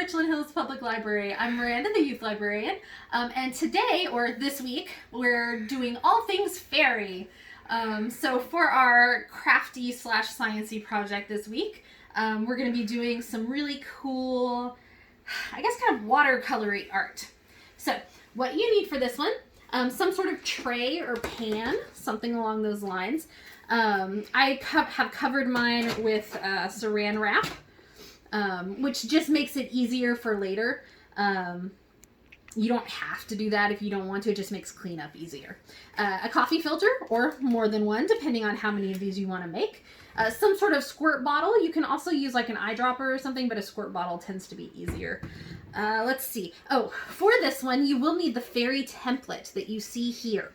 Richland Hills Public Library. I'm Miranda, the youth librarian, and today, or this week, we're doing all things fairy. So for our crafty / sciencey project this week, we're going to be doing some really cool, I guess kind of watercolory art. So what you need for this one, some sort of tray or pan, something along those lines. I have covered mine with saran wrap, which just makes it easier for later. You don't have to do that if you don't want to. It just makes cleanup easier. A coffee filter, or more than one, depending on how many of these you want to make. Some sort of squirt bottle. You can also use like an eyedropper or something, but a squirt bottle tends to be easier. Let's see. Oh, for this one, you will need the fairy template that you see here.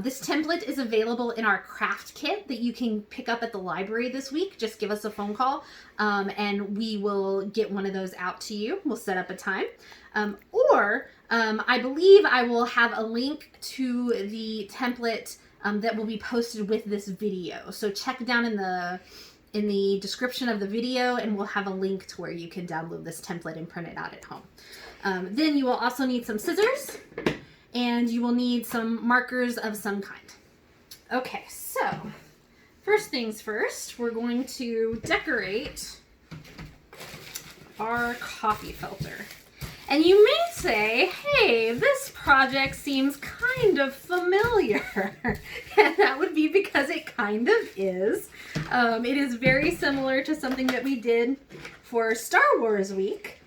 This template is available in our craft kit that you can pick up at the library this week. Just give us a phone call and we will get one of those out to you. We'll set up a time. I believe I will have a link to the template that will be posted with this video. So check down in the description of the video and we'll have a link to where you can download this template and print it out at home. Then you will also need some scissors. And you will need some markers of some kind. Okay, so first things first, we're going to decorate our coffee filter. And you may say, hey, this project seems kind of familiar. And that would be because it kind of is. It is very similar to something that we did for Star Wars Week.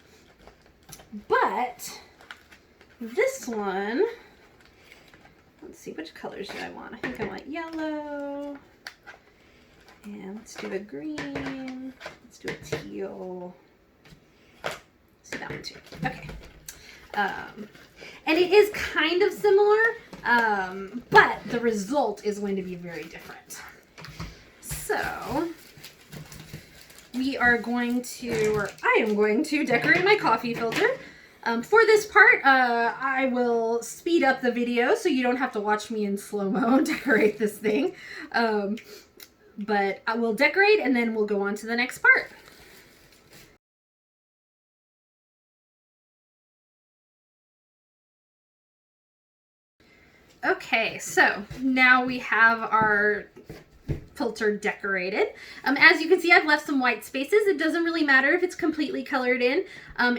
But this one, let's see, which colors do I want? I think I want yellow, and let's do a green, let's do a teal, let's do that one too. Okay, and it is kind of similar, but the result is going to be very different. So we are going to, or I am going to decorate my coffee filter. For this part, I will speed up the video so you don't have to watch me in slow-mo decorate this thing. But I will decorate and then we'll go on to the next part. Okay, so now we have our filter decorated. As you can see, I've left some white spaces. It doesn't really matter if it's completely colored in.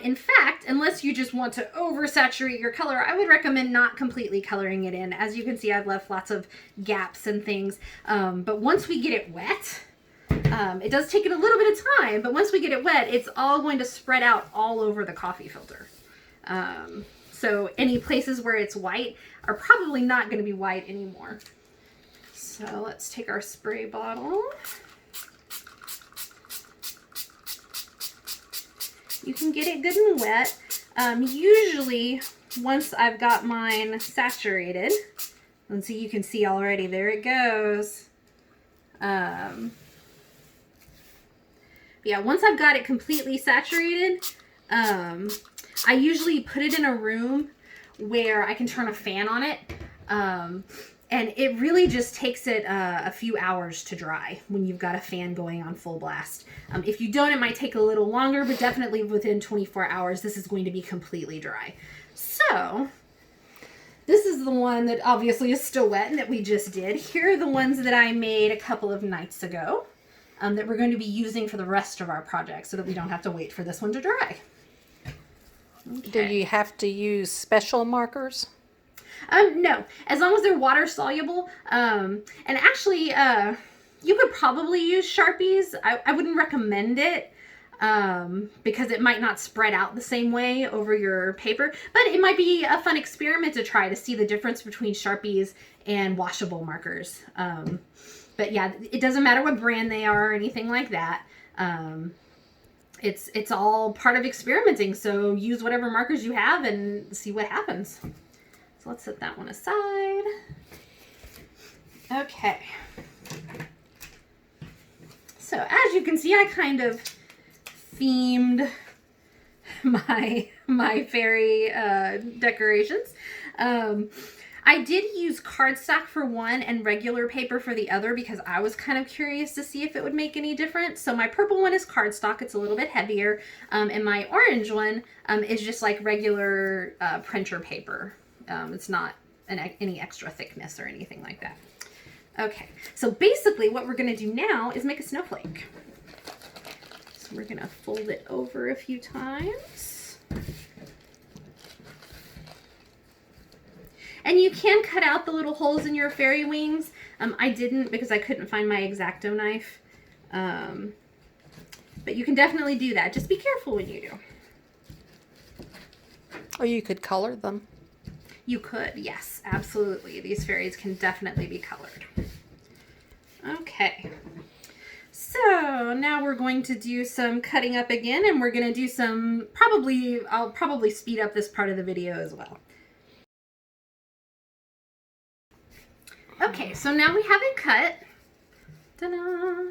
In fact, unless you just want to oversaturate your color, I would recommend not completely coloring it in. As you can see, I've left lots of gaps and things. But once we get it wet, it does take it a little bit of time, but once we get it wet, it's all going to spread out all over the coffee filter. So any places where it's white are probably not going to be white anymore. So let's take our spray bottle. You can get it good and wet. Usually, once I've got mine saturated, and so you can see already, there it goes. Yeah, once I've got it completely saturated, I usually put it in a room where I can turn a fan on it. And it really just takes it a few hours to dry when you've got a fan going on full blast. If you don't, it might take a little longer, but definitely within 24 hours, this is going to be completely dry. So this is the one that obviously is still wet and that we just did. Here are the ones that I made a couple of nights ago that we're going to be using for the rest of our project so that we don't have to wait for this one to dry. Okay. Do you have to use special markers? No, as long as they're water soluble. And actually, you could probably use Sharpies. I wouldn't recommend it because it might not spread out the same way over your paper. But it might be a fun experiment to try to see the difference between Sharpies and washable markers. But yeah, it doesn't matter what brand they are or anything like that. It's all part of experimenting. So use whatever markers you have and see what happens. So let's set that one aside. Okay. So as you can see, I kind of themed my fairy decorations. I did use cardstock for one and regular paper for the other because I was kind of curious to see if it would make any difference. So my purple one is cardstock. It's a little bit heavier. And my orange one is just like regular printer paper. It's not any extra thickness or anything like that. Okay, so basically what we're going to do now is make a snowflake. So we're going to fold it over a few times. And you can cut out the little holes in your fairy wings. I didn't because I couldn't find my X-Acto knife. But you can definitely do that. Just be careful when you do. Or you could color them. You could, yes, absolutely. These fairies can definitely be colored. Okay. So now we're going to do some cutting up again, and we're going to do some, I'll probably speed up this part of the video as well. Okay, so now we have it cut. Ta-da!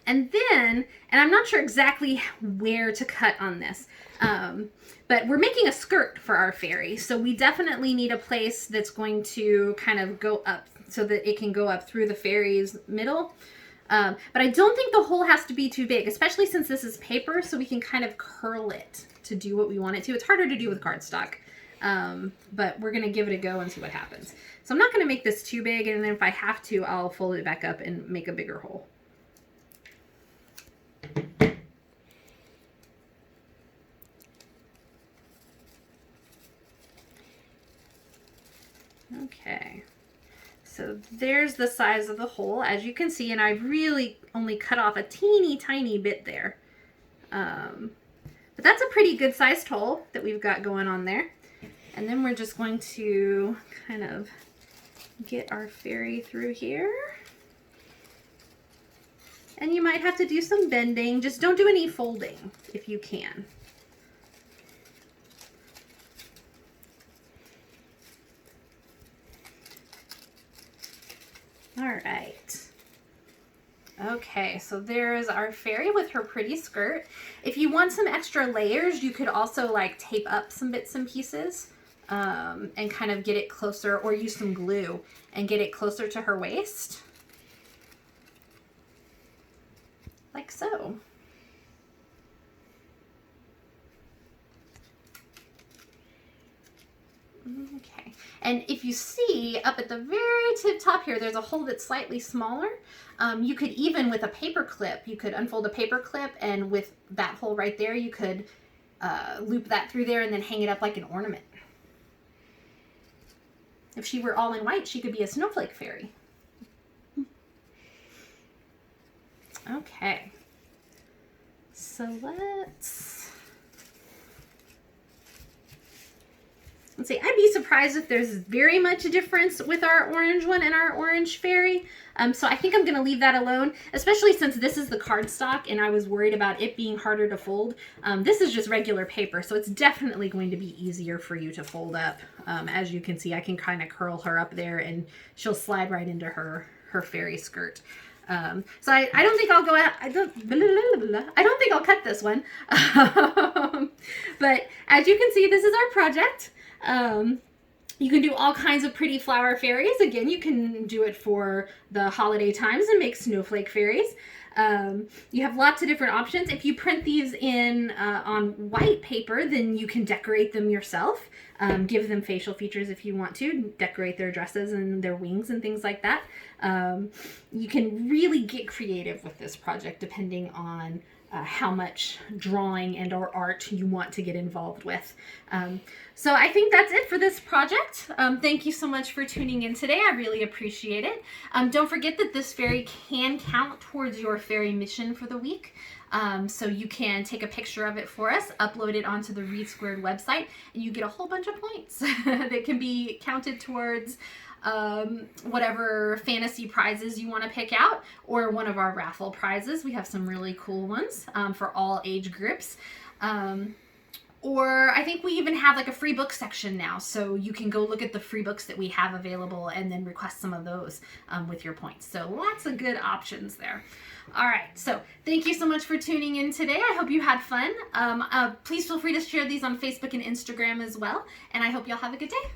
And then, and I'm not sure exactly where to cut on this, but we're making a skirt for our fairy. So we definitely need a place that's going to kind of go up so that it can go up through the fairy's middle. But I don't think the hole has to be too big, especially since this is paper, so we can kind of curl it to do what we want it to. It's harder to do with cardstock. But we're going to give it a go and see what happens. So I'm not going to make this too big, and then if I have to, I'll fold it back up and make a bigger hole. Okay, so there's the size of the hole, as you can see, and I really only cut off a teeny tiny bit there. But that's a pretty good sized hole that we've got going on there. And then we're just going to kind of get our fairy through here. And you might have to do some bending. Just don't do any folding if you can. All right. Okay, so there's our fairy with her pretty skirt. If you want some extra layers, you could also like tape up some bits and pieces. And kind of get it closer, or use some glue and get it closer to her waist. Like so. Okay, and if you see up at the very tip top here, there's a hole that's slightly smaller. You could even with a paper clip, you could unfold a paper clip, and with that hole right there, you could loop that through there and then hang it up like an ornament. If she were all in white, she could be a snowflake fairy. Okay. So let's see. I'd be surprised if there's very much a difference with our orange one and our orange fairy. So I think I'm going to leave that alone, especially since this is the cardstock and I was worried about it being harder to fold. This is just regular paper, so it's definitely going to be easier for you to fold up. As you can see, I can kind of curl her up there and she'll slide right into her fairy skirt. So I don't think I'll go out, I don't think I'll cut this one. But as you can see, this is our project. You can do all kinds of pretty flower fairies. Again, you can do it for the holiday times and make snowflake fairies. You have lots of different options. If you print these in on white paper, then you can decorate them yourself. Give them facial features if you want to. Decorate their dresses and their wings and things like that. You can really get creative with this project depending on how much drawing and or art you want to get involved with. So I think that's it for this project. Thank you so much for tuning in today. I really appreciate it. Don't forget that this fairy can count towards your fairy mission for the week. So you can take a picture of it for us, upload it onto the Read Squared website, and you get a whole bunch of points that can be counted towards whatever fantasy prizes you want to pick out, or one of our raffle prizes. We have some really cool ones for all age groups. Or I think we even have like a free book section now, so you can go look at the free books that we have available and then request some of those with your points. So lots of good options there. All right, so thank you so much for tuning in today. I hope you had fun. Please feel free to share these on Facebook and Instagram as well, and I hope y'all have a good day.